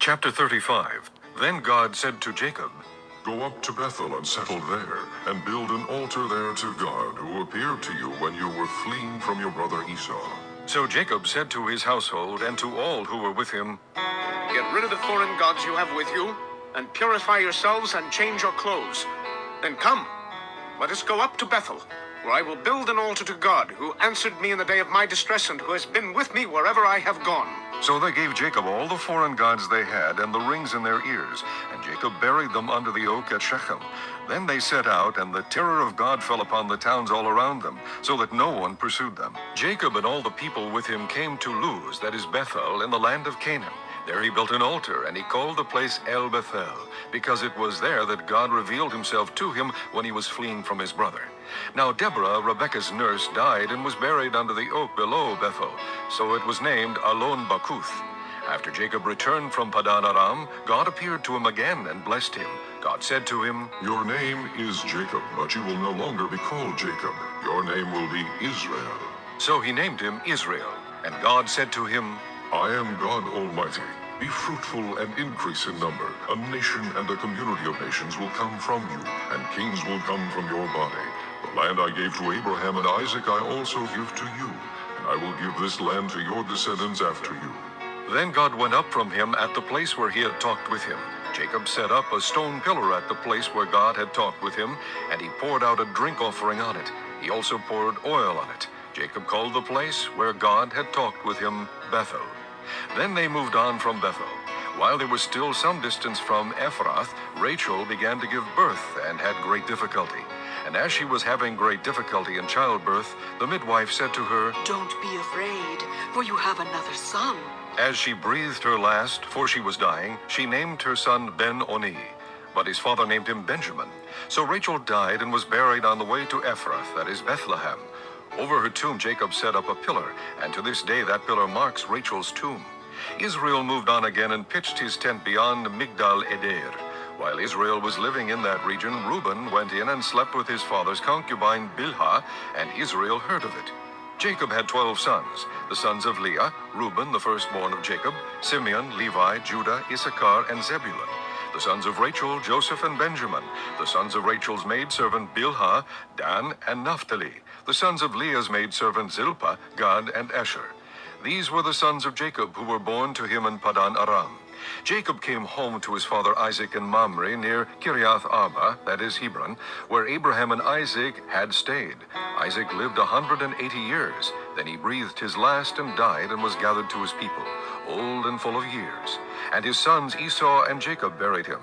Chapter 35. Then God said to Jacob, Go up to Bethel and settle there, and build an altar there to God, who appeared to you when you were fleeing from your brother Esau. So Jacob said to his household and to all who were with him, Get rid of the foreign gods you have with you, and purify yourselves and change your clothes. Then come, let us go up to Bethel, where I will build an altar to God, who answered me in the day of my distress and who has been with me wherever I have gone. So they gave Jacob all the foreign gods they had and the rings in their ears, and Jacob buried them under the oak at Shechem. Then they set out, and the terror of God fell upon the towns all around them, so that no one pursued them. Jacob and all the people with him came to Luz, that is Bethel, in the land of Canaan. There he built an altar, and he called the place El Bethel, because it was there that God revealed himself to him when he was fleeing from his brother. Now Deborah, Rebekah's nurse, died and was buried under the oak below Bethel, so it was named Alon Bakuth. After Jacob returned from Padan Aram, God appeared to him again and blessed him. God said to him, Your name is Jacob, but you will no longer be called Jacob. Your name will be Israel. So he named him Israel. And God said to him, I am God Almighty. Be fruitful and increase in number. A nation and a community of nations will come from you, and kings will come from your body. The land I gave to Abraham and Isaac I also give to you, and I will give this land to your descendants after you. Then God went up from him at the place where he had talked with him. Jacob set up a stone pillar at the place where God had talked with him, and he poured out a drink offering on it. He also poured oil on it. Jacob called the place where God had talked with him Bethel. Then they moved on from Bethel. While they were still some distance from Ephrath, Rachel began to give birth and had great difficulty. And as she was having great difficulty in childbirth, the midwife said to her, Don't be afraid, for you have another son. As she breathed her last, for she was dying, she named her son Ben-Oni. But his father named him Benjamin. So Rachel died and was buried on the way to Ephrath, that is Bethlehem. Over her tomb Jacob set up a pillar, and to this day that pillar marks Rachel's tomb. Israel moved on again and pitched his tent beyond Migdal Eder. While Israel was living in that region, Reuben went in and slept with his father's concubine Bilhah, and Israel heard of it. Jacob had 12 sons, the sons of Leah, Reuben, the firstborn of Jacob, Simeon, Levi, Judah, Issachar, and Zebulun. The sons of Rachel, Joseph and Benjamin. The sons of Rachel's maidservant Bilhah, Dan and Naphtali. The sons of Leah's maidservant Zilpah, Gad and Asher. These were the sons of Jacob who were born to him in Padan Aram. Jacob came home to his father Isaac in Mamre near Kiriath Arba, that is Hebron, where Abraham and Isaac had stayed. Isaac lived 180 years. Then he breathed his last and died and was gathered to his people, old and full of years. And his sons Esau and Jacob buried him.